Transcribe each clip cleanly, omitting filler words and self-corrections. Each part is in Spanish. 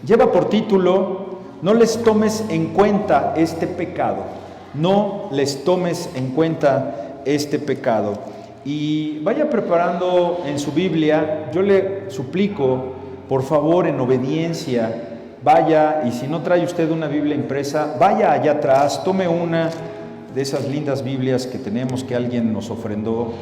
Lleva por título: no les tomes en cuenta este pecado. No les tomes en cuenta este pecado. Y vaya preparando en su Biblia. Yo le suplico, por favor, en obediencia, vaya, y si no trae usted una Biblia impresa, vaya allá atrás, tome una de esas lindas Biblias que tenemos, que alguien nos ofrendó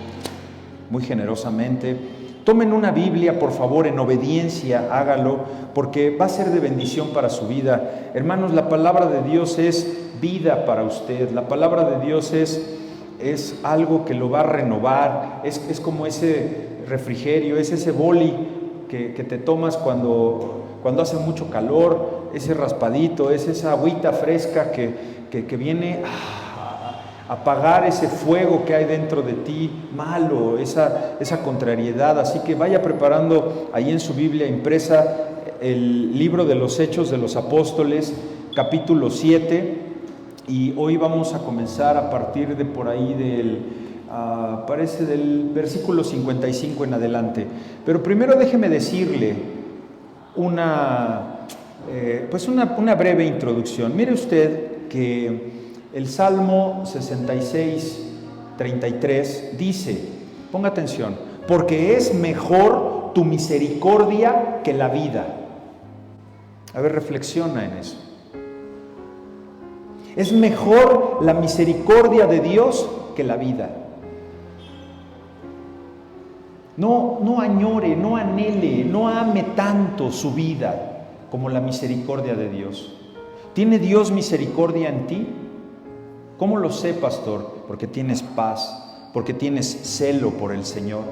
muy generosamente. Tomen una Biblia, por favor, en obediencia, hágalo, porque va a ser de bendición para su vida. Hermanos, la palabra de Dios es vida para usted. La palabra de Dios es algo que lo va a renovar. Es como ese refrigerio, es ese boli que te tomas cuando hace mucho calor, ese raspadito, es esa agüita fresca que viene a apagar ese fuego que hay dentro de ti, malo, esa contrariedad. Así que vaya preparando ahí en su Biblia impresa el libro de los Hechos de los Apóstoles, capítulo 7, y hoy vamos a comenzar a partir de por ahí parece del versículo 55 en adelante. Pero primero déjeme decirle una breve introducción. Mire usted que el Salmo 66, 33 dice, ponga atención: porque es mejor tu misericordia que la vida. A ver, reflexiona en eso. Es mejor la misericordia de Dios que la vida. No añore, no anhele, no ame tanto su vida como la misericordia de Dios. ¿Tiene Dios misericordia en ti? ¿Cómo lo sé, pastor? Porque tienes paz, porque tienes celo por el Señor,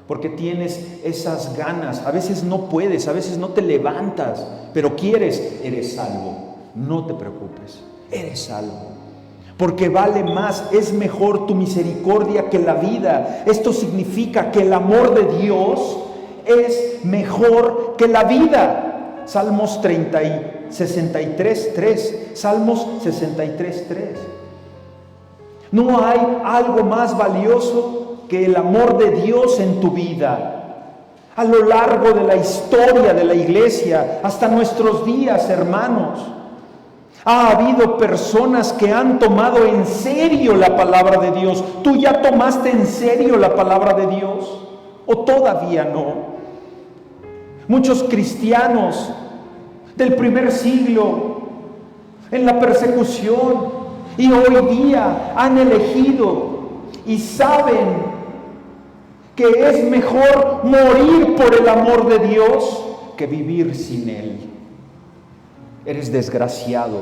porque tienes esas ganas. A veces no puedes, a veces no te levantas, pero quieres. Eres salvo, no te preocupes, eres salvo. Porque vale más, es mejor tu misericordia que la vida. Esto significa que el amor de Dios es mejor que la vida. Salmos 63:3. Salmos 63:3. No hay algo más valioso que el amor de Dios en tu vida. A lo largo de la historia de la iglesia, hasta nuestros días, hermanos, ha habido personas que han tomado en serio la palabra de Dios. ¿Tú ya tomaste en serio la palabra de Dios? ¿O todavía no? Muchos cristianos del primer siglo, en la persecución, y hoy día han elegido y saben que es mejor morir por el amor de Dios que vivir sin Él. Eres desgraciado,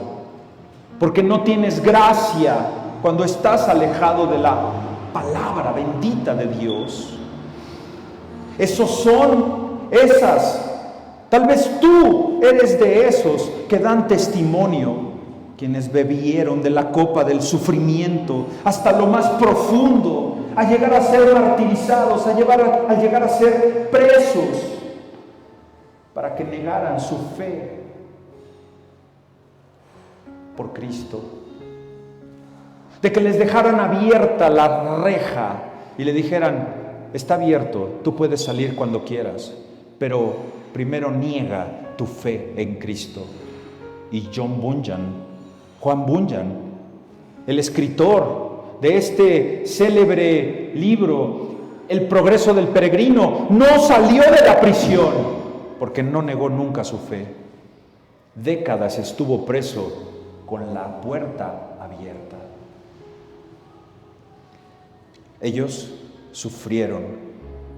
porque no tienes gracia cuando estás alejado de la palabra bendita de Dios. Tal vez tú eres de esos que dan testimonio, quienes bebieron de la copa del sufrimiento hasta lo más profundo, a llegar a ser martirizados, a llegar a ser presos, para que negaran su fe por Cristo, de que les dejaran abierta la reja y le dijeran: está abierto, tú puedes salir cuando quieras, pero primero niega tu fe en Cristo. Y Juan Bunyan, el escritor de este célebre libro, El progreso del peregrino, no salió de la prisión porque no negó nunca su fe. Décadas estuvo preso con la puerta abierta. Ellos sufrieron,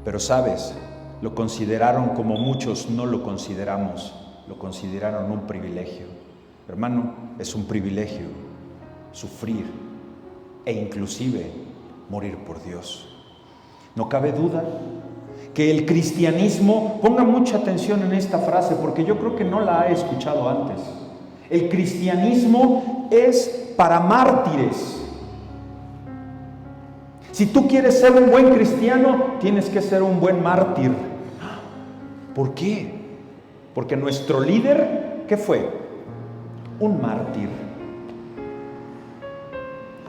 pero sabes, lo consideraron como muchos no lo consideramos, lo consideraron un privilegio. Hermano, es un privilegio sufrir e inclusive morir por Dios. No cabe duda que el cristianismo, ponga mucha atención en esta frase porque yo creo que no la he escuchado antes. El cristianismo es para mártires. Si tú quieres ser un buen cristiano, tienes que ser un buen mártir. ¿Por qué? Porque nuestro líder, ¿qué fue? Un mártir.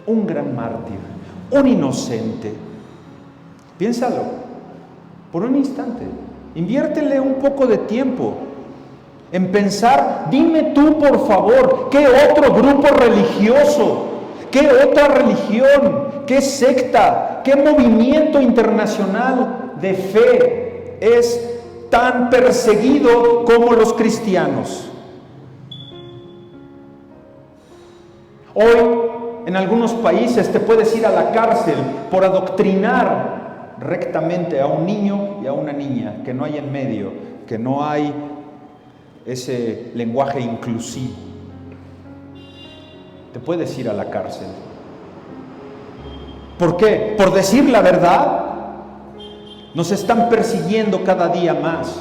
Un gran mártir. Un inocente. Piénsalo por un instante. Inviértele un poco de tiempo. en pensar, dime tú por favor, ¿qué otro grupo religioso, qué otra religión, qué secta, qué movimiento internacional de fe es tan perseguido como los cristianos? Hoy, en algunos países te puedes ir a la cárcel por adoctrinar rectamente a un niño y a una niña, que no hay en medio, que no hay ese lenguaje inclusivo. Te puedes ir a la cárcel. ¿Por qué? ¿Por decir la verdad? Nos están persiguiendo cada día más.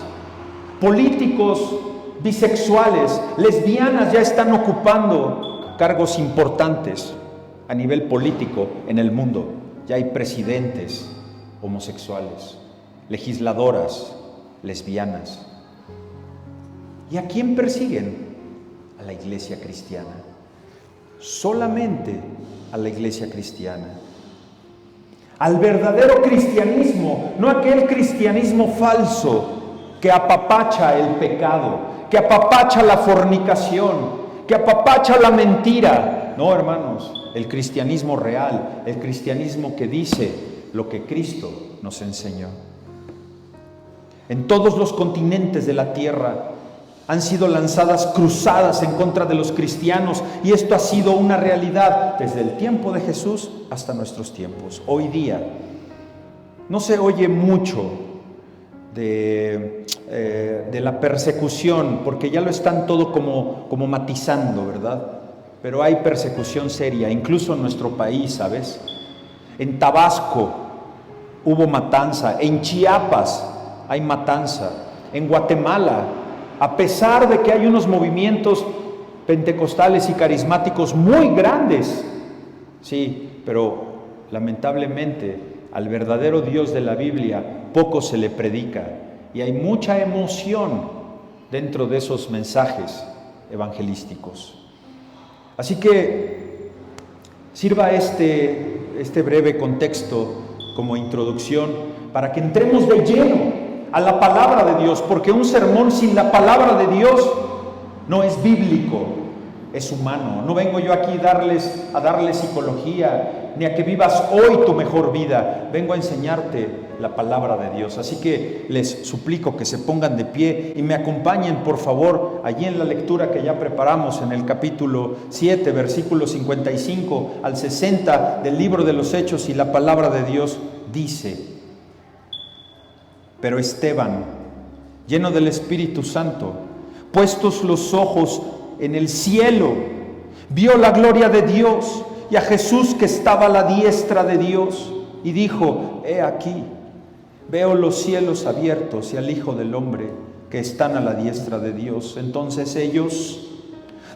Políticos bisexuales, lesbianas ya están ocupando cargos importantes a nivel político en el mundo. Ya hay presidentes homosexuales, legisladoras lesbianas. ¿Y a quién persiguen? A la iglesia cristiana. Solamente a la iglesia cristiana. Al verdadero cristianismo, no aquel cristianismo falso que apapacha el pecado, que apapacha la fornicación, que apapacha la mentira. No, hermanos, el cristianismo real, el cristianismo que dice lo que Cristo nos enseñó. En todos los continentes de la tierra han sido lanzadas cruzadas en contra de los cristianos, y esto ha sido una realidad desde el tiempo de Jesús hasta nuestros tiempos. Hoy día no se oye mucho de la persecución, porque ya lo están todo como matizando, ¿verdad? Pero hay persecución seria, incluso en nuestro país, ¿sabes? En Tabasco hubo matanza, en Chiapas hay matanza, en Guatemala, a pesar de que hay unos movimientos pentecostales y carismáticos muy grandes, sí, pero lamentablemente al verdadero Dios de la Biblia poco se le predica, y hay mucha emoción dentro de esos mensajes evangelísticos. Así que sirva este breve contexto como introducción para que entremos de lleno a la palabra de Dios, porque un sermón sin la palabra de Dios no es bíblico, es humano. No vengo yo aquí a darles psicología, ni a que vivas hoy tu mejor vida. Vengo a enseñarte la palabra de Dios. Así que les suplico que se pongan de pie y me acompañen, por favor, allí en la lectura que ya preparamos en el capítulo 7, versículos 55 al 60 del libro de los Hechos, y la palabra de Dios dice: pero Esteban, lleno del Espíritu Santo, puestos los ojos en el cielo, vio la gloria de Dios y a Jesús que estaba a la diestra de Dios, y dijo: he aquí, veo los cielos abiertos y al Hijo del Hombre que están a la diestra de Dios. Entonces ellos,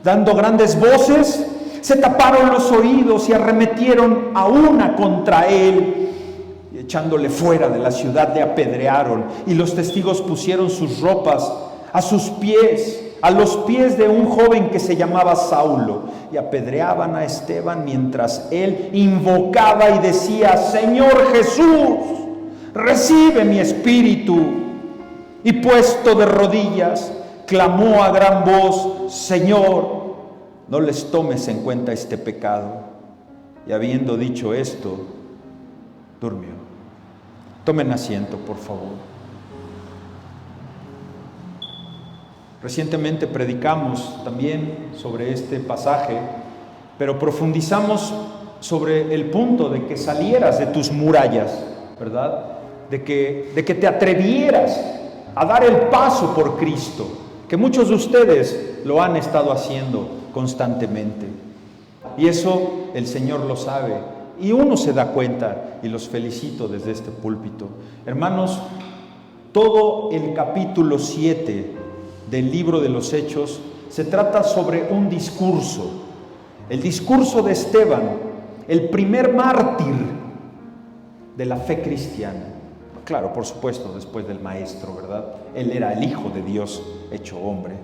dando grandes voces, se taparon los oídos y arremetieron a una contra él, y echándole fuera de la ciudad le apedrearon, y los testigos pusieron sus ropas a sus pies, a los pies de un joven que se llamaba Saulo, y apedreaban a Esteban mientras él invocaba y decía: Señor Jesús, recibe mi espíritu. Y puesto de rodillas, clamó a gran voz: Señor, no les tomes en cuenta este pecado. Y habiendo dicho esto, durmió. Tomen asiento, por favor. Recientemente predicamos también sobre este pasaje, pero profundizamos sobre el punto de que salieras de tus murallas, ¿verdad? De que te atrevieras a dar el paso por Cristo, que muchos de ustedes lo han estado haciendo constantemente. Y eso el Señor lo sabe, y uno se da cuenta, y los felicito desde este púlpito. Hermanos, todo el capítulo 7 del libro de los Hechos se trata sobre un discurso, el discurso de Esteban, el primer mártir de la fe cristiana. Claro, por supuesto, después del maestro, ¿verdad? Él era el Hijo de Dios hecho hombre.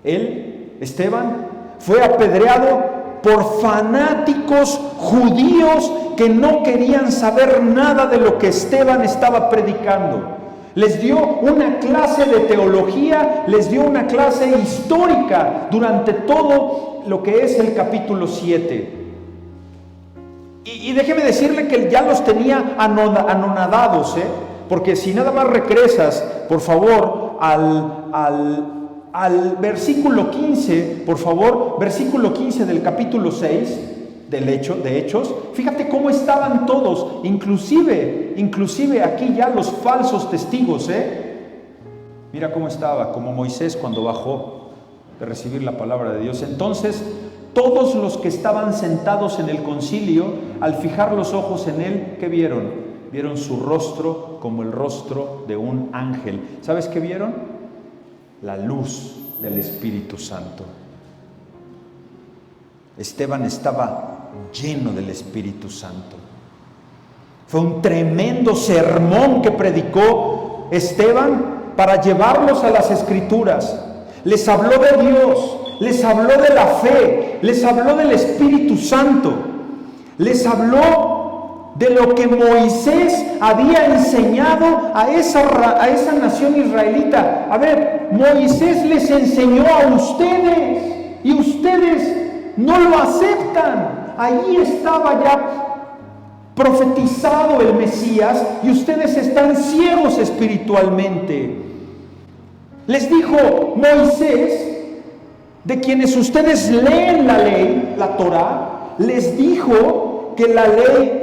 Él, Esteban, fue apedreado por fanáticos judíos que no querían saber nada de lo que Esteban estaba predicando. Les dio una clase de teología, les dio una clase histórica durante todo lo que es el capítulo 7. Y déjeme decirle que ya los tenía anonadados, porque si nada más regresas, por favor, al versículo 15, por favor, versículo 15 del capítulo 6 de Hechos, fíjate cómo estaban todos, inclusive aquí ya los falsos testigos, mira cómo estaba, como Moisés cuando bajó de recibir la palabra de Dios. Entonces, todos los que estaban sentados en el concilio, al fijar los ojos en él, ¿qué vieron? Vieron su rostro como el rostro de un ángel. ¿Sabes qué vieron? La luz del Espíritu Santo. Esteban estaba lleno del Espíritu Santo. Fue un tremendo sermón que predicó Esteban para llevarlos a las Escrituras. Les habló de Dios, les habló de la fe, les habló del Espíritu Santo, les habló de lo que Moisés había enseñado a esa nación israelita. A ver, Moisés les enseñó a ustedes y ustedes no lo aceptan. Allí estaba ya profetizado el Mesías y ustedes están ciegos espiritualmente. Les dijo Moisés, de quienes ustedes leen la ley, la Torá, les dijo que la ley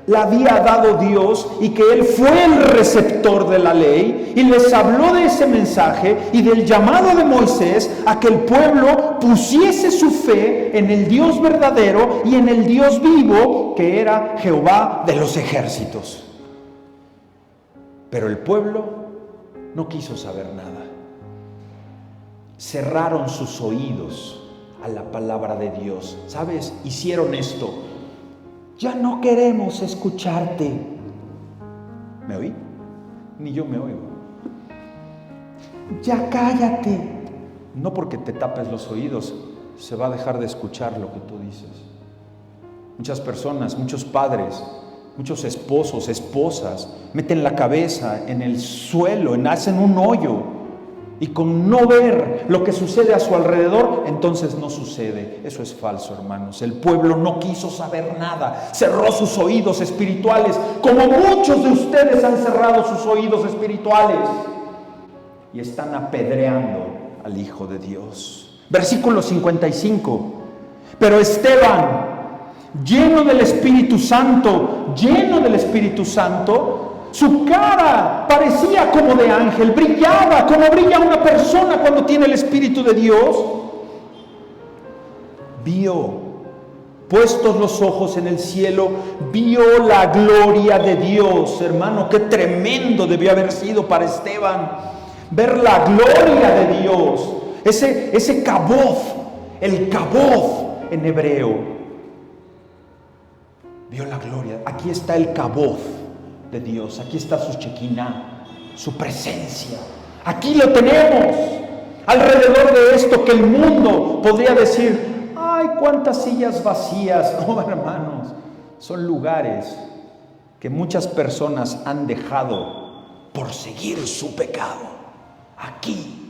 la había dado Dios y que Él fue el receptor de la ley, y les habló de ese mensaje y del llamado de Moisés a que el pueblo pusiese su fe en el Dios verdadero y en el Dios vivo, que era Jehová de los ejércitos. Pero el pueblo no quiso saber nada. Cerraron sus oídos a la palabra de Dios. ¿Sabes? Hicieron esto. Ya no queremos escucharte. ¿Me oí? Ni yo me oigo. Ya cállate. No porque te tapes los oídos se va a dejar de escuchar lo que tú dices. Muchas personas, muchos padres, muchos esposos, esposas, meten la cabeza en el suelo, hacen un hoyo. Y con no ver lo que sucede a su alrededor, entonces no sucede. Eso es falso, hermanos. El pueblo no quiso saber nada. Cerró sus oídos espirituales, como muchos de ustedes han cerrado sus oídos espirituales. Y están apedreando al Hijo de Dios. Versículo 55. Pero Esteban, lleno del Espíritu Santo, su cara parecía como de ángel, brillaba como brilla una persona cuando tiene el Espíritu de Dios. Vio, puestos los ojos en el cielo, vio la gloria de Dios. Hermano, qué tremendo debió haber sido para Esteban ver la gloria de Dios. Ese kabod, el kabod en hebreo. Vio la gloria. Aquí está el kabod de Dios, aquí está su Shekinah, su presencia. Aquí lo tenemos. Alrededor de esto que el mundo podría decir, ay, cuántas sillas vacías. No, hermanos, son lugares que muchas personas han dejado por seguir su pecado. Aquí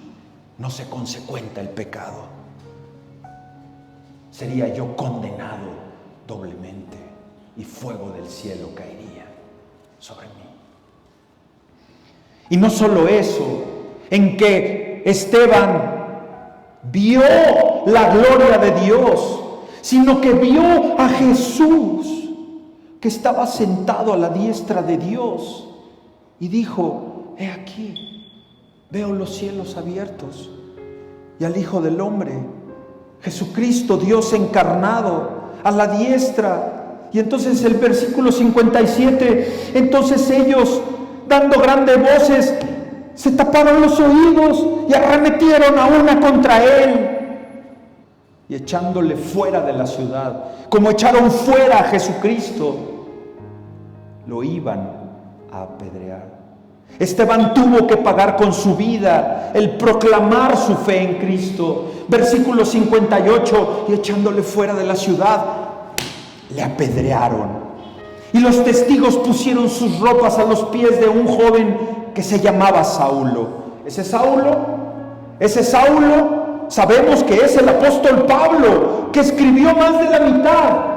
no se consecuenta el pecado. Sería yo condenado doblemente y fuego del cielo caería sobre mí. Y no solo eso, en que Esteban vio la gloria de Dios, sino que vio a Jesús que estaba sentado a la diestra de Dios y dijo, he aquí, veo los cielos abiertos y al Hijo del Hombre, Jesucristo, Dios encarnado, a la diestra. Y entonces el versículo 57, entonces ellos, dando grandes voces, se taparon los oídos y arremetieron a una contra él, y echándole fuera de la ciudad, como echaron fuera a Jesucristo, lo iban a apedrear. Esteban tuvo que pagar con su vida el proclamar su fe en Cristo. Versículo 58, y echándole fuera de la ciudad, le apedrearon. Y los testigos pusieron sus ropas a los pies de un joven que se llamaba Saulo. Ese Saulo, sabemos que es el apóstol Pablo, que escribió más de la mitad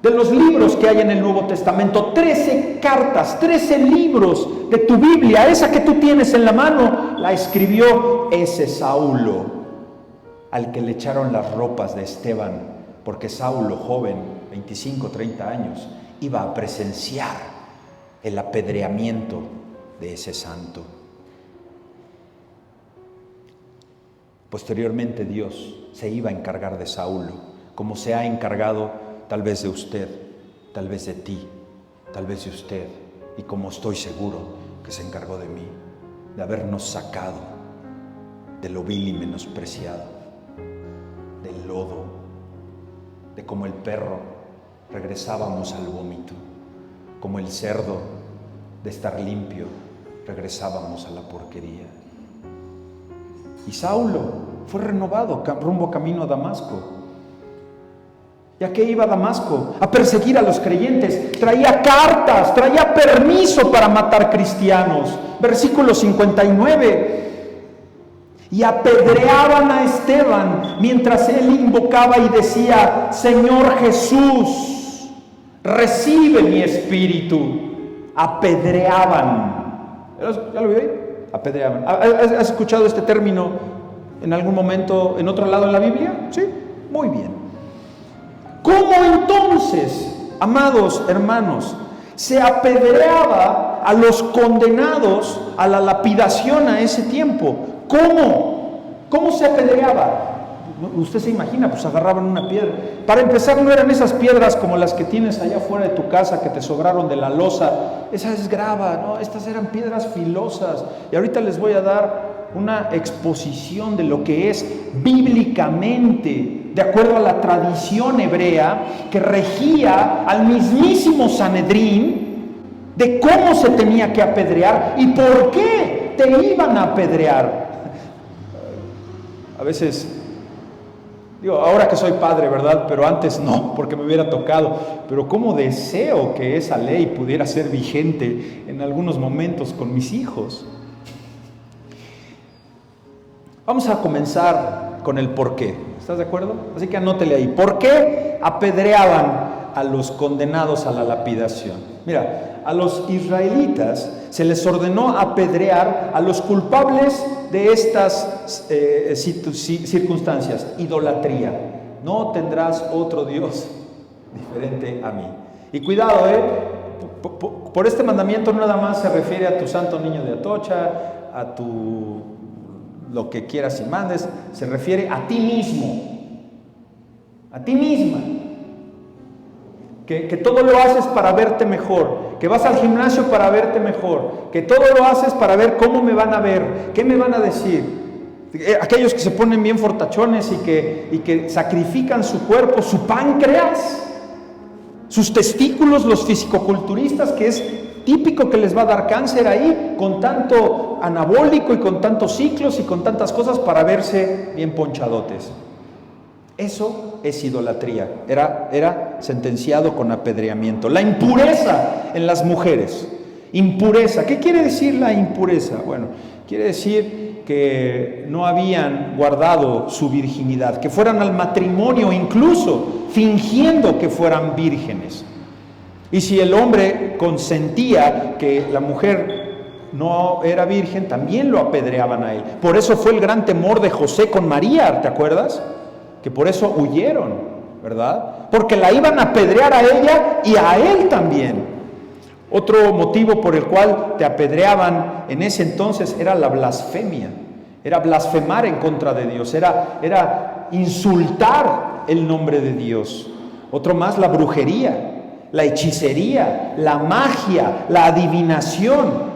de los libros que hay en el Nuevo Testamento. 13 cartas, 13 libros de tu Biblia, esa que tú tienes en la mano, la escribió ese Saulo, al que le echaron las ropas de Esteban, porque Saulo, joven, 25, 30 años, iba a presenciar el apedreamiento de ese santo. Posteriormente Dios se iba a encargar de Saulo, como se ha encargado tal vez de usted, tal vez de ti, tal vez de usted, y como estoy seguro que se encargó de mí, de habernos sacado de lo vil y menospreciado, del lodo, de como el perro regresábamos al vómito, como el cerdo de estar limpio regresábamos a la porquería. Y Saulo fue renovado rumbo camino a Damasco. ¿Y a qué iba Damasco? A perseguir a los creyentes. Traía cartas, traía permiso para matar cristianos. Versículo 59. Y apedreaban a Esteban mientras él invocaba y decía: Señor Jesús, recibe mi espíritu. Apedreaban. ¿Ya lo vio ahí? Apedreaban. ¿Has escuchado este término en algún momento en otro lado de la Biblia? Sí, muy bien. ¿Cómo entonces, amados hermanos, se apedreaba a los condenados a la lapidación a ese tiempo? ¿Cómo se apedreaba? Usted se imagina, pues agarraban una piedra. Para empezar, no eran esas piedras como las que tienes allá afuera de tu casa que te sobraron de la losa. Esa es grava, ¿no? Estas eran piedras filosas. Y ahorita les voy a dar una exposición de lo que es bíblicamente, de acuerdo a la tradición hebrea que regía al mismísimo Sanedrín, de cómo se tenía que apedrear y por qué te iban a apedrear. A veces digo, ahora que soy padre, ¿verdad? Pero antes no, porque me hubiera tocado. Pero cómo deseo que esa ley pudiera ser vigente en algunos momentos con mis hijos. Vamos a comenzar con el por qué. ¿Estás de acuerdo? Así que anótele ahí. ¿Por qué apedreaban a los condenados a la lapidación? Mira, a los israelitas se les ordenó apedrear a los culpables de estas circunstancias. Idolatría. No tendrás otro Dios diferente a mí. Y cuidado, por este mandamiento no nada más se refiere a tu santo niño de Atocha, a tu lo que quieras y mandes, se refiere a ti mismo, a ti misma. Que todo lo haces para verte mejor, que vas al gimnasio para verte mejor, que todo lo haces para ver cómo me van a ver, qué me van a decir. Aquellos que se ponen bien fortachones y que sacrifican su cuerpo, su páncreas, sus testículos, los fisicoculturistas, que es típico que les va a dar cáncer ahí, con tanto anabólico y con tantos ciclos y con tantas cosas para verse bien ponchadotes. Eso es idolatría, era sentenciado con apedreamiento. La impureza en las mujeres. Impureza, ¿qué quiere decir la impureza? Bueno, quiere decir que no habían guardado su virginidad, que fueran al matrimonio incluso fingiendo que fueran vírgenes. Y si el hombre consentía que la mujer no era virgen, también lo apedreaban a él. Por eso fue el gran temor de José con María, ¿te acuerdas? Que por eso huyeron, ¿verdad? Porque la iban a apedrear a ella y a él también. Otro motivo por el cual te apedreaban en ese entonces era la blasfemia. Era blasfemar en contra de Dios, era insultar el nombre de Dios. Otro más, la brujería, la hechicería, la magia, la adivinación,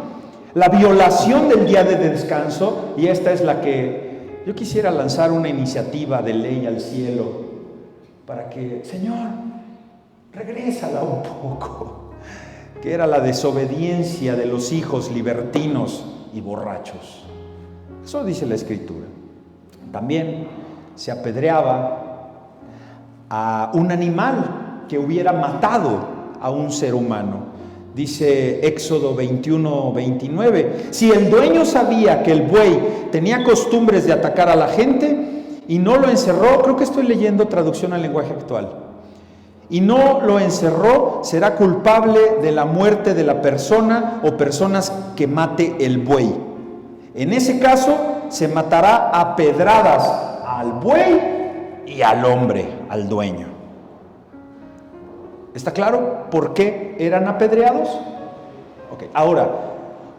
la violación del día de descanso. Y esta es la que yo quisiera lanzar una iniciativa de ley al cielo para que, Señor, regrésala un poco, que era la desobediencia de los hijos libertinos y borrachos. Eso dice la Escritura. También se apedreaba a un animal que hubiera matado a un ser humano. Dice Éxodo 21:29, si el dueño sabía que el buey tenía costumbres de atacar a la gente y no lo encerró, creo que estoy leyendo traducción al lenguaje actual, y no lo encerró, será culpable de la muerte de la persona o personas que mate el buey. En ese caso, se matará a pedradas al buey y al hombre, al dueño. ¿Está claro por qué eran apedreados? Ok, ahora,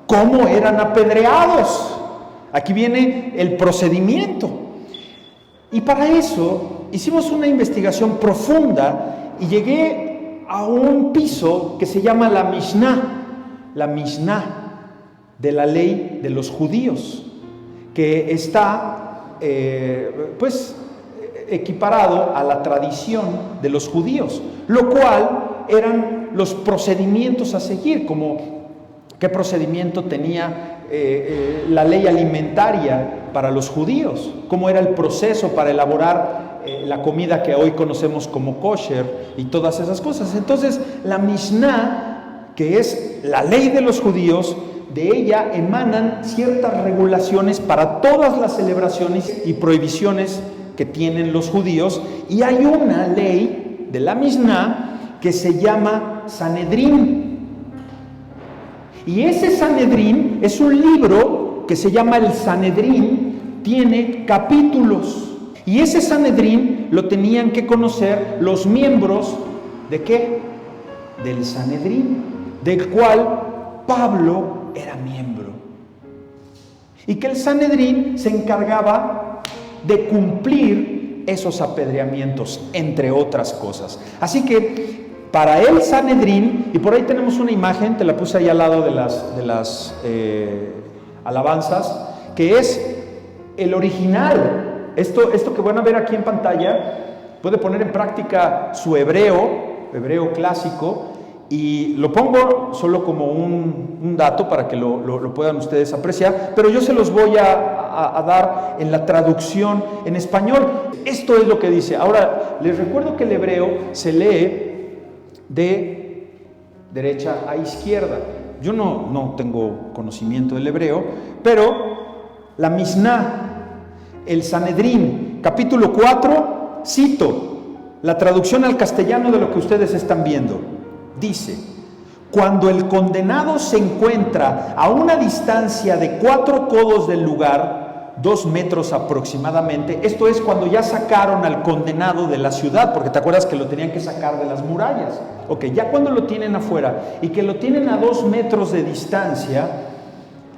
¿cómo eran apedreados? Aquí viene el procedimiento. Y para eso hicimos una investigación profunda y llegué a un piso que se llama la Mishnah de la ley de los judíos, que está equiparado a la tradición de los judíos, lo cual eran los procedimientos a seguir, como qué procedimiento tenía la ley alimentaria para los judíos, cómo era el proceso para elaborar la comida que hoy conocemos como kosher y todas esas cosas. Entonces la Mishnah, que es la ley de los judíos, de ella emanan ciertas regulaciones para todas las celebraciones y prohibiciones que tienen los judíos, y hay una ley de la Mishnah que se llama Sanedrín, y ese Sanedrín es un libro que se llama el Sanedrín, tiene capítulos, y ese Sanedrín lo tenían que conocer los miembros ¿de qué? Del Sanedrín, del cual Pablo era miembro, y que el Sanedrín se encargaba de cumplir esos apedreamientos, entre otras cosas. Así que para el Sanedrín, y por ahí tenemos una imagen, te la puse ahí al lado de las alabanzas, que es el original. Esto que van a ver aquí en pantalla, puede poner en práctica su hebreo clásico, y lo pongo solo como un dato para que lo puedan ustedes apreciar, pero yo se los voy a dar en la traducción en español. Esto es lo que dice. Ahora, les recuerdo que el hebreo se lee de derecha a izquierda. Yo no tengo conocimiento del hebreo, pero la Mishnah, el Sanedrín, capítulo 4, cito la traducción al castellano de lo que ustedes están viendo. Dice: cuando el condenado se encuentra a una distancia de 4 codos del lugar, 2 metros aproximadamente, esto es cuando ya sacaron al condenado de la ciudad, porque te acuerdas que lo tenían que sacar de las murallas. Ok, ya cuando lo tienen afuera y que lo tienen a 2 metros de distancia,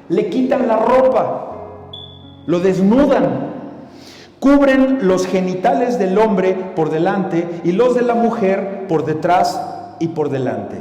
le quitan la ropa, lo desnudan, cubren los genitales del hombre por delante y los de la mujer por detrás y por delante.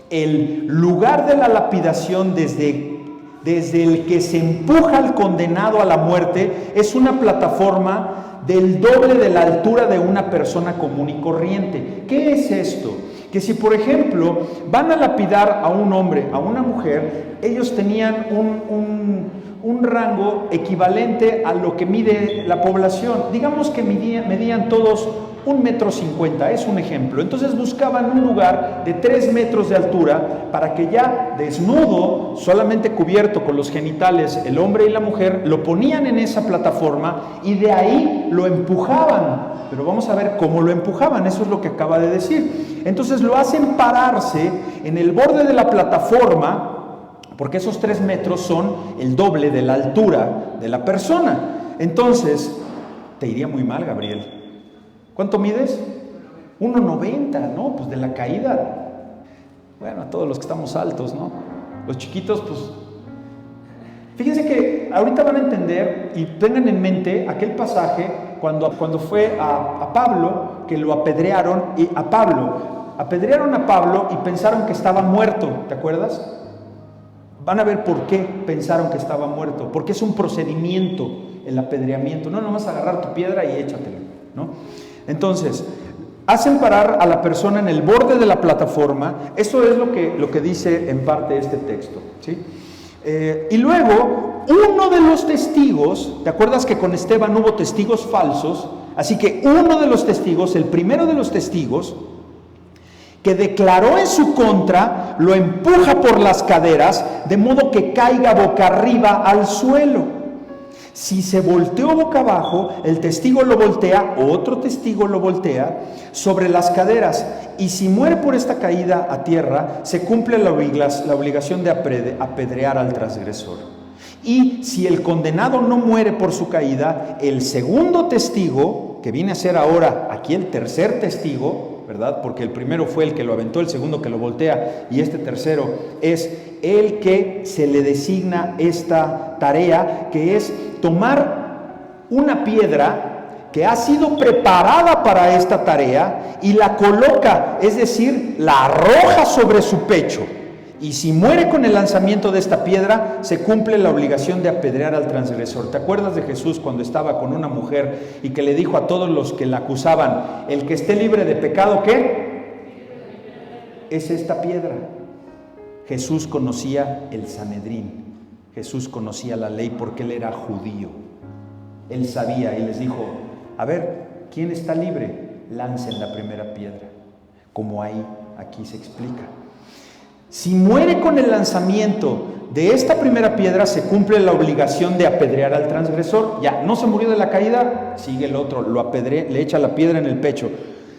El lugar de la lapidación desde el que se empuja al condenado a la muerte es una plataforma del doble de la altura de una persona común y corriente. ¿Qué es esto? Que si por ejemplo van a lapidar a un hombre, a una mujer, ellos tenían un rango equivalente a lo que mide la población. Digamos que medían todos 1,50 metros, es un ejemplo. Entonces buscaban un lugar de 3 metros de altura para que ya desnudo, solamente cubierto con los genitales, el hombre y la mujer, lo ponían en esa plataforma y de ahí lo empujaban. Pero vamos a ver cómo lo empujaban, eso es lo que acaba de decir. Entonces lo hacen pararse en el borde de la plataforma, porque esos 3 metros son el doble de la altura de la persona. Entonces, te iría muy mal, Gabriel. ¿Cuánto mides? 1,90, ¿no? Pues de la caída. Bueno, a todos los que estamos altos, ¿no? Los chiquitos, pues... Fíjense que ahorita van a entender y tengan en mente aquel pasaje cuando fue a Pablo, que lo apedrearon, y apedrearon a Pablo y pensaron que estaba muerto, ¿te acuerdas? Van a ver por qué pensaron que estaba muerto, porque es un procedimiento el apedreamiento, no nomás agarrar tu piedra y échatela, ¿no? Entonces, hacen parar a la persona en el borde de la plataforma. Eso es lo que dice en parte este texto, ¿sí? Y luego, uno de los testigos, ¿te acuerdas que con Esteban hubo testigos falsos? Así que uno de los testigos, el primero de los testigos, que declaró en su contra, lo empuja por las caderas, de modo que caiga boca arriba al suelo. Si se volteó boca abajo, el testigo lo voltea, otro testigo lo voltea sobre las caderas, y si muere por esta caída a tierra, se cumple la obligación de apedrear al transgresor. Y si el condenado no muere por su caída, el segundo testigo, que viene a ser ahora aquí el tercer testigo, ¿verdad? Porque el primero fue el que lo aventó, el segundo que lo voltea, y este tercero es el que se le designa esta tarea, que es tomar una piedra que ha sido preparada para esta tarea y la coloca, es decir, la arroja sobre su pecho. Y si muere con el lanzamiento de esta piedra, se cumple la obligación de apedrear al transgresor. ¿Te acuerdas de Jesús cuando estaba con una mujer y que le dijo a todos los que la acusaban, el que esté libre de pecado, ¿qué? Es esta piedra. Jesús conocía el Sanedrín, Jesús conocía la ley porque él era judío. Él sabía y les dijo, a ver, ¿quién está libre? Lancen la primera piedra, como aquí se explica. Si muere con el lanzamiento de esta primera piedra, se cumple la obligación de apedrear al transgresor. Ya, no se murió de la caída, sigue el otro, lo apedrea, le echa la piedra en el pecho.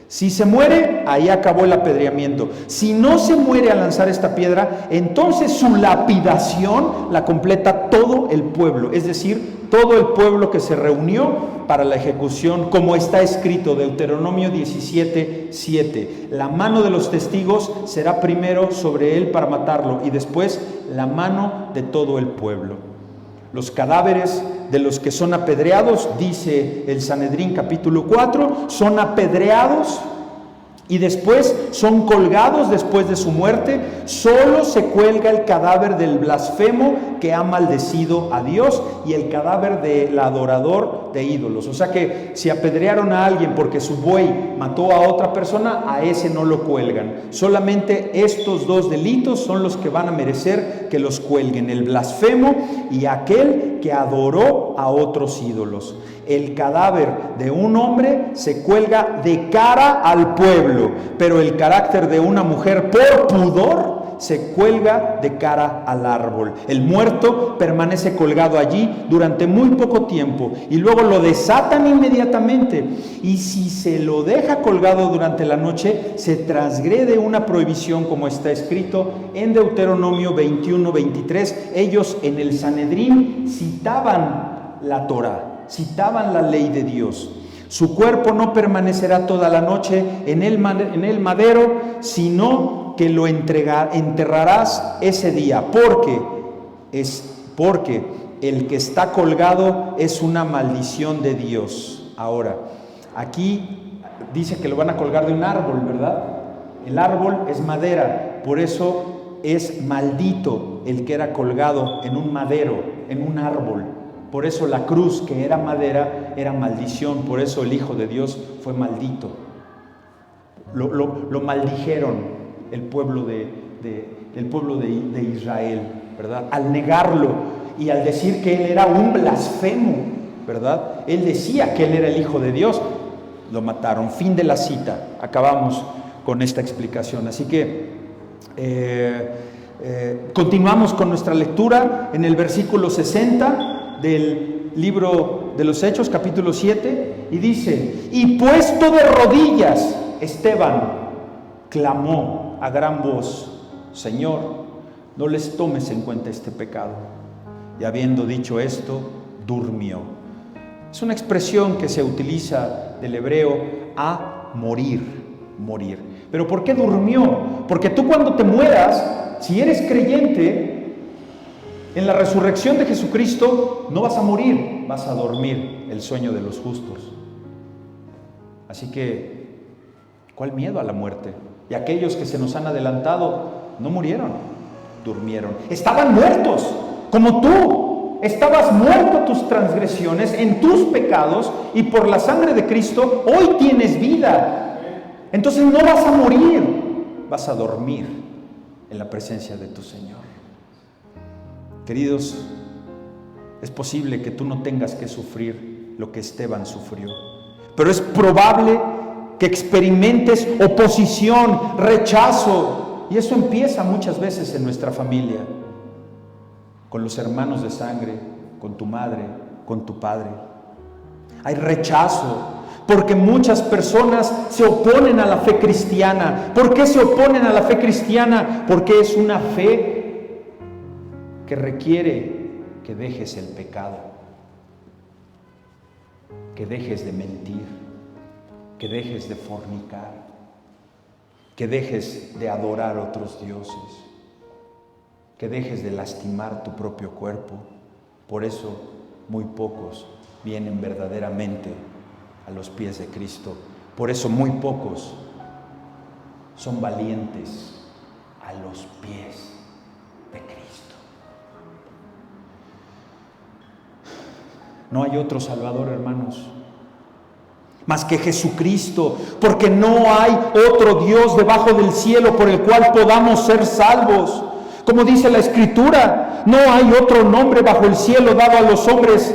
Si se muere, ahí acabó el apedreamiento. Si no se muere al lanzar esta piedra, entonces su lapidación la completa todo el pueblo, es decir, todo el pueblo que se reunió para la ejecución, como está escrito, Deuteronomio 17:7. La mano de los testigos será primero sobre él para matarlo y después la mano de todo el pueblo. Los cadáveres de los que son apedreados, dice el Sanedrín capítulo 4, son apedreados y después son colgados después de su muerte. Solo se cuelga el cadáver del blasfemo que ha maldecido a Dios y el cadáver del adorador de ídolos. O sea que si apedrearon a alguien porque su buey mató a otra persona, a ese no lo cuelgan. Solamente estos dos delitos son los que van a merecer que los cuelguen: el blasfemo y aquel que adoró a otros ídolos. El cadáver de un hombre se cuelga de cara al pueblo, pero el carácter de una mujer por pudor se cuelga de cara al árbol. El muerto permanece colgado allí durante muy poco tiempo y luego lo desatan inmediatamente. Y si se lo deja colgado durante la noche, se transgrede una prohibición, como está escrito en Deuteronomio 21:23. Ellos en el Sanedrín citaban la Torá, citaban la ley de Dios. Su cuerpo no permanecerá toda la noche en el madero, sino que lo enterrarás ese día, porque el que está colgado es una maldición de Dios. Ahora, aquí dice que lo van a colgar de un árbol, ¿verdad? El árbol es madera, por eso es maldito el que era colgado en un madero, en un árbol. Por eso la cruz, que era madera, era maldición. Por eso el Hijo de Dios fue maldito. Lo maldijeron el pueblo de Israel, ¿verdad? Al negarlo y al decir que él era un blasfemo, ¿verdad? Él decía que él era el Hijo de Dios. Lo mataron. Fin de la cita. Acabamos con esta explicación. Así que continuamos con nuestra lectura en el versículo 60 del libro de los Hechos, capítulo 7, y dice: y puesto de rodillas, Esteban clamó a gran voz: Señor, no les tomes en cuenta este pecado. Y habiendo dicho esto, durmió. Es una expresión que se utiliza del hebreo a morir. ¿Pero por qué durmió? Porque tú, cuando te mueras, si eres creyente en la resurrección de Jesucristo, no vas a morir, vas a dormir el sueño de los justos. Así que, ¿cuál miedo a la muerte? Y aquellos que se nos han adelantado no murieron, durmieron. Estaban muertos, como tú. Estabas muerto a tus transgresiones, en tus pecados, y por la sangre de Cristo hoy tienes vida. Entonces no vas a morir, vas a dormir en la presencia de tu Señor. Queridos, es posible que tú no tengas que sufrir lo que Esteban sufrió, pero es probable que experimentes oposición, rechazo. Y eso empieza muchas veces en nuestra familia, con los hermanos de sangre, con tu madre, con tu padre. Hay rechazo, porque muchas personas se oponen a la fe cristiana. ¿Por qué se oponen a la fe cristiana? Porque es una fe que requiere que dejes el pecado, que dejes de mentir, que dejes de fornicar, que dejes de adorar a otros dioses, que dejes de lastimar tu propio cuerpo. Por eso muy pocos vienen verdaderamente a los pies de Cristo. Por eso muy pocos son valientes a los pies de Cristo. No hay otro Salvador, hermanos, más que Jesucristo, porque no hay otro Dios debajo del cielo por el cual podamos ser salvos. Como dice la Escritura, no hay otro nombre bajo el cielo dado a los hombres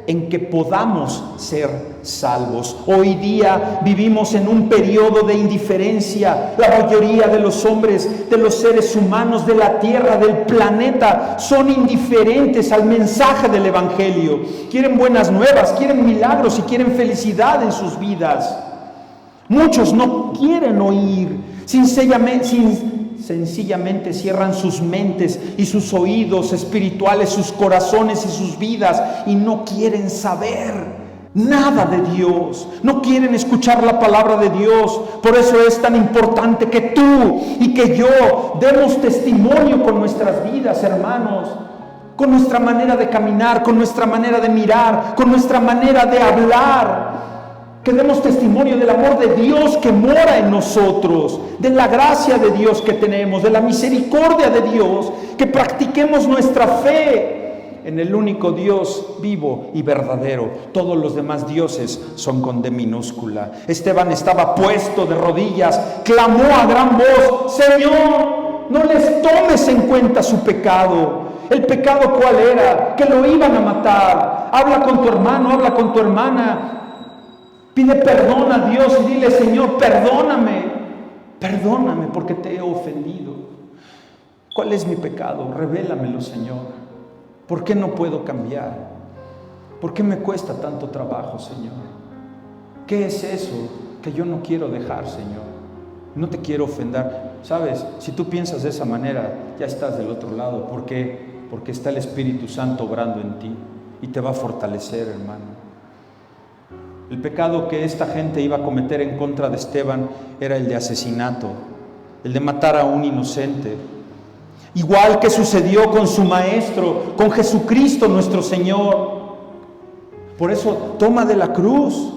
en que podamos ser salvos. Hoy día vivimos en un periodo de indiferencia. La mayoría de los hombres, de los seres humanos, de la tierra, del planeta, son indiferentes al mensaje del Evangelio. Quieren buenas nuevas, quieren milagros y quieren felicidad en sus vidas. Muchos no quieren oír, sencillamente cierran sus mentes y sus oídos espirituales, sus corazones y sus vidas, y no quieren saber nada de Dios, no quieren escuchar la palabra de Dios. Por eso es tan importante que tú y que yo demos testimonio con nuestras vidas, hermanos, con nuestra manera de caminar, con nuestra manera de mirar, con nuestra manera de hablar. Que demos testimonio del amor de Dios que mora en nosotros, de la gracia de Dios que tenemos, de la misericordia de Dios, que practiquemos nuestra fe en el único Dios vivo y verdadero. Todos los demás dioses son con D minúscula. Esteban estaba puesto de rodillas, clamó a gran voz: Señor, no les tomes en cuenta su pecado. ¿El pecado cuál era? Que lo iban a matar. Habla con tu hermano, habla con tu hermana. Pide perdón a Dios y dile: Señor, perdóname porque te he ofendido. ¿Cuál es mi pecado? Revélamelo, Señor. ¿Por qué no puedo cambiar? ¿Por qué me cuesta tanto trabajo, Señor? ¿Qué es eso que yo no quiero dejar, Señor? No te quiero ofender. ¿Sabes? Si tú piensas de esa manera, ya estás del otro lado. ¿Por qué? Porque está el Espíritu Santo obrando en ti y te va a fortalecer, hermano. El pecado que esta gente iba a cometer en contra de Esteban era el de asesinato, el de matar a un inocente. Igual que sucedió con su maestro, con Jesucristo nuestro Señor. Por eso toma de la cruz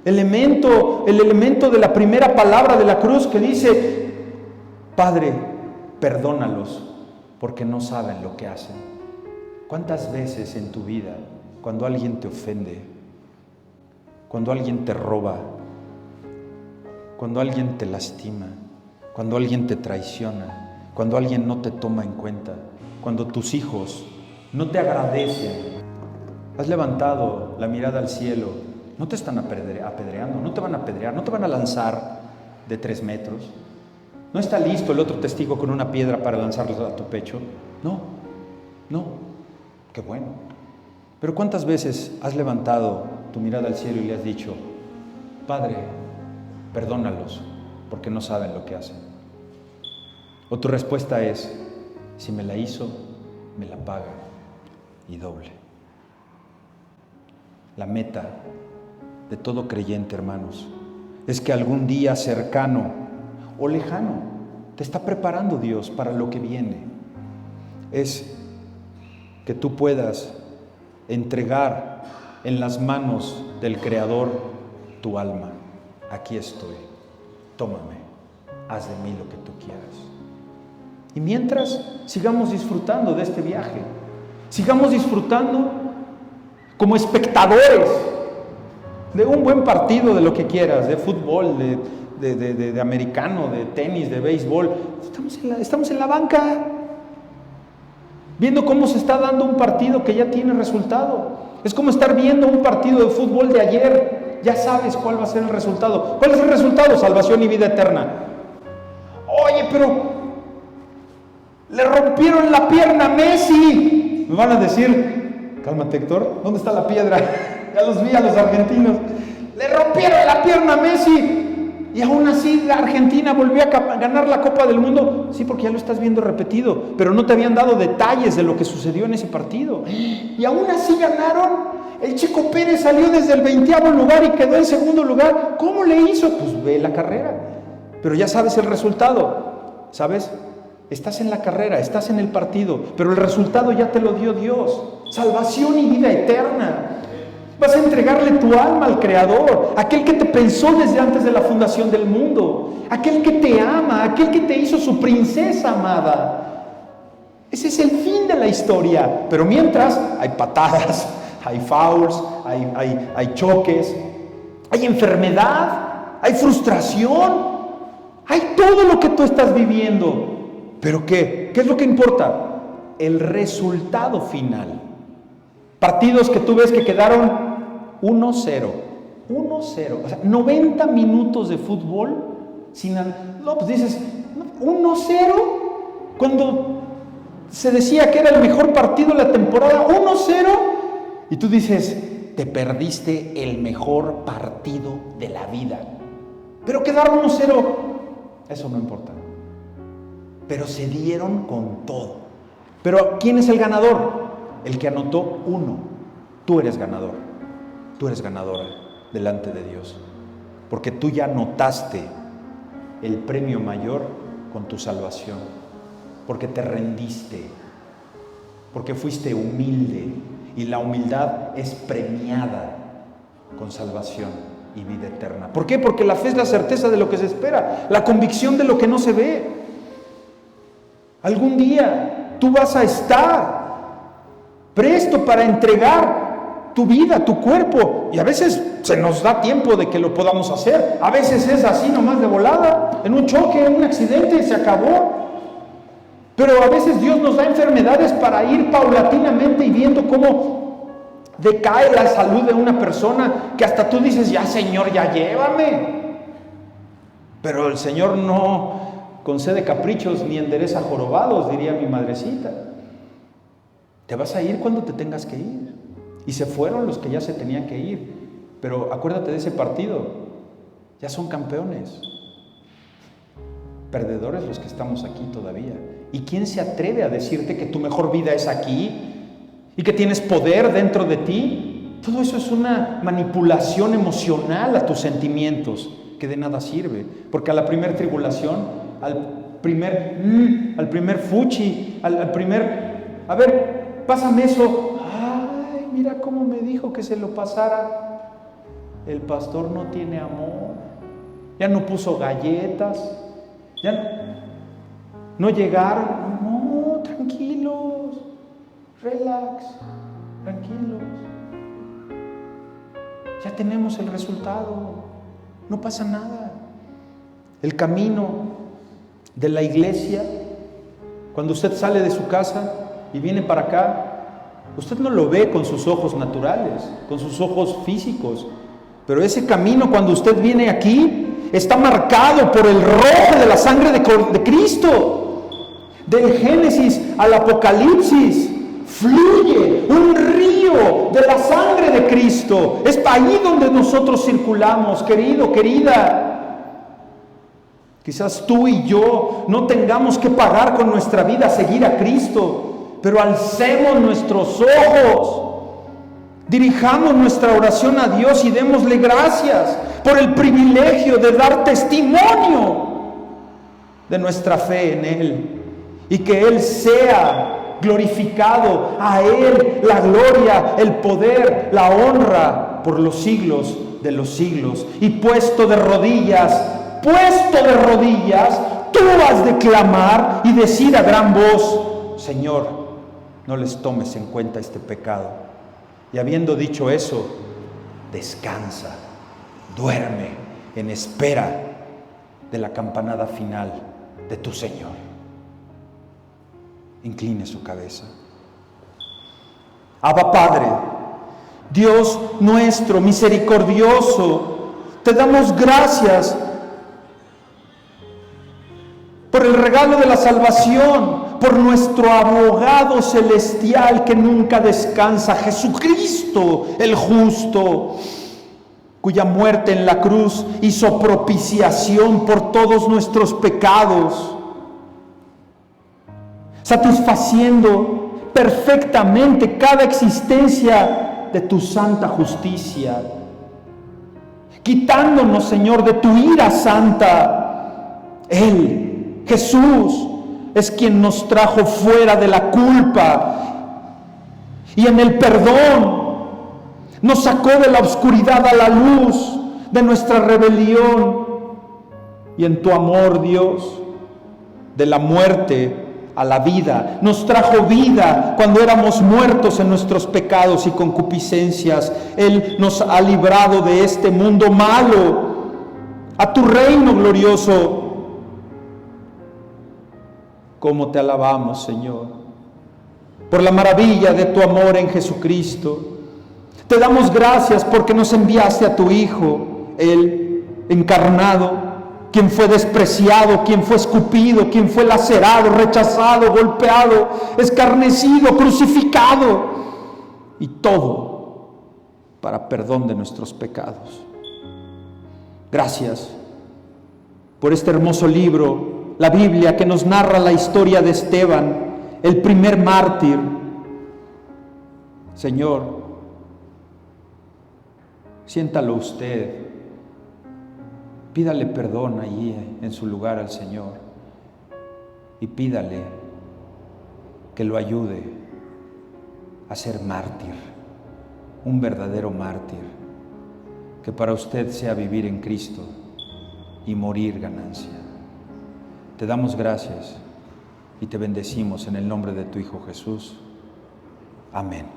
el elemento de la primera palabra de la cruz que dice: Padre, perdónalos porque no saben lo que hacen. ¿Cuántas veces en tu vida, cuando alguien te ofende, cuando alguien te roba, cuando alguien te lastima, cuando alguien te traiciona, cuando alguien no te toma en cuenta, cuando tus hijos no te agradecen, has levantado la mirada al cielo, no te están apedreando, no te van a apedrear, no te van a lanzar de 3 metros, no está listo el otro testigo con una piedra para lanzarla a tu pecho? No, qué bueno. Pero ¿cuántas veces has levantado tu mirada al cielo y le has dicho: Padre, perdónalos porque no saben lo que hacen? O tu respuesta es: si me la hizo, me la paga y doble. La meta de todo creyente, hermanos, es que algún día cercano o lejano te está preparando Dios para lo que viene. Es que tú puedas entregar en las manos del Creador tu alma. Aquí estoy, tómame, haz de mí lo que tú quieras. Y mientras, sigamos disfrutando de este viaje, sigamos disfrutando como espectadores de un buen partido, de lo que quieras, de fútbol, de americano, de tenis, de béisbol. Estamos en la banca, viendo cómo se está dando un partido que ya tiene resultado. Es como estar viendo un partido de fútbol de ayer Ya sabes cuál va a ser el resultado. ¿Cuál es el resultado? Salvación y vida eterna. Oye, pero le rompieron la pierna a Messi. Me van a decir, cálmate, Héctor, ¿dónde está la piedra? Ya los vi a los argentinos. Le rompieron la pierna a Messi. Y aún así la Argentina volvió a ganar la Copa del Mundo. Sí, porque ya lo estás viendo repetido, pero no te habían dado detalles de lo que sucedió en ese partido. Y aún así ganaron. El Checo Pérez salió desde el 20º lugar y quedó en segundo lugar. ¿Cómo le hizo? Pues ve la carrera. Pero ya sabes el resultado, ¿sabes? Estás en la carrera, estás en el partido, pero el resultado ya te lo dio Dios. Salvación y vida eterna. Vas a entregarle tu alma al Creador, aquel que te pensó desde antes de la fundación del mundo, aquel que te ama, aquel que te hizo su princesa amada. Ese es el fin de la historia. Pero mientras hay patadas, hay fouls, hay choques, hay enfermedad, hay frustración, hay todo lo que tú estás viviendo. ¿Pero qué? ¿Qué es lo que importa? El resultado final. Partidos que tú ves que quedaron 1-0, o sea, 90 minutos de fútbol no, pues dices, 1-0, cuando se decía que era el mejor partido de la temporada, 1-0, y tú dices, te perdiste el mejor partido de la vida. Pero quedaron 1-0, eso no importa. Pero se dieron con todo. Pero ¿quién es el ganador? El que anotó 1. Tú eres ganador. Tú eres ganadora delante de Dios. Porque tú ya anotaste el premio mayor con tu salvación. Porque te rendiste. Porque fuiste humilde. Y la humildad es premiada con salvación y vida eterna. ¿Por qué? Porque la fe es la certeza de lo que se espera. La convicción de lo que no se ve. Algún día tú vas a estar presto para entregar tu vida, tu cuerpo, y a veces se nos da tiempo de que lo podamos hacer, a veces es así nomás de volada, en un choque, en un accidente, se acabó. Pero a veces Dios nos da enfermedades para ir paulatinamente y viendo cómo decae la salud de una persona, que hasta tú dices, ya Señor, ya llévame. Pero el Señor no concede caprichos ni endereza jorobados, diría mi madrecita. Te vas a ir cuando te tengas que ir. Y se fueron los que ya se tenían que ir. Pero acuérdate de ese partido. Ya son campeones. Perdedores los que estamos aquí todavía. ¿Y quién se atreve a decirte que tu mejor vida es aquí? Y que tienes poder dentro de ti. Todo eso es una manipulación emocional a tus sentimientos, que de nada sirve. Porque a la primer tribulación, al primer fuchi, al primer, a ver, pásame eso. Ay, mira cómo me dijo que se lo pasara. El pastor no tiene amor. Ya no puso galletas. Ya no llegaron. No, tranquilos. Relax, tranquilos. Ya tenemos el resultado. No pasa nada. El camino de la iglesia, cuando usted sale de su casa y viene para acá, usted no lo ve con sus ojos naturales, con sus ojos físicos, pero ese camino cuando usted viene aquí está marcado por el rojo de la sangre de Cristo. Del Génesis al Apocalipsis fluye un río de la sangre de Cristo. Es ahí donde nosotros circulamos, querido, querida. Quizás tú y yo no tengamos que pagar con nuestra vida seguir a Cristo, pero alcemos nuestros ojos, dirijamos nuestra oración a Dios y démosle gracias por el privilegio de dar testimonio de nuestra fe en Él, y que Él sea glorificado, a Él la gloria, el poder, la honra por los siglos de los siglos. Y puesto de rodillas, tú has de clamar y decir a gran voz: Señor, no les tomes en cuenta este pecado. Y habiendo dicho eso, descansa, duerme en espera de la campanada final de tu Señor. Incline su cabeza. Abba Padre, Dios nuestro, misericordioso, te damos gracias por el regalo de la salvación, por nuestro abogado celestial que nunca descansa, Jesucristo el justo, cuya muerte en la cruz hizo propiciación por todos nuestros pecados, satisfaciendo perfectamente cada existencia de tu santa justicia, quitándonos, Señor, de tu ira santa. Él, Jesús, es quien nos trajo fuera de la culpa y en el perdón nos sacó de la oscuridad a la luz de nuestra rebelión, y en tu amor, Dios, de la muerte a la vida, nos trajo vida cuando éramos muertos en nuestros pecados y concupiscencias. Él nos ha librado de este mundo malo a tu reino glorioso. ¿Cómo te alabamos, Señor, por la maravilla de tu amor en Jesucristo? Te damos gracias porque nos enviaste a tu Hijo, Él encarnado, quien fue despreciado, quien fue escupido, quien fue lacerado, rechazado, golpeado, escarnecido, crucificado, y todo para perdón de nuestros pecados. Gracias por este hermoso libro, la Biblia, que nos narra la historia de Esteban, el primer mártir. Señor, siéntalo usted, pídale perdón allí en su lugar al Señor y pídale que lo ayude a ser mártir, un verdadero mártir, que para usted sea vivir en Cristo y morir ganancia. Te damos gracias y te bendecimos en el nombre de tu Hijo Jesús. Amén.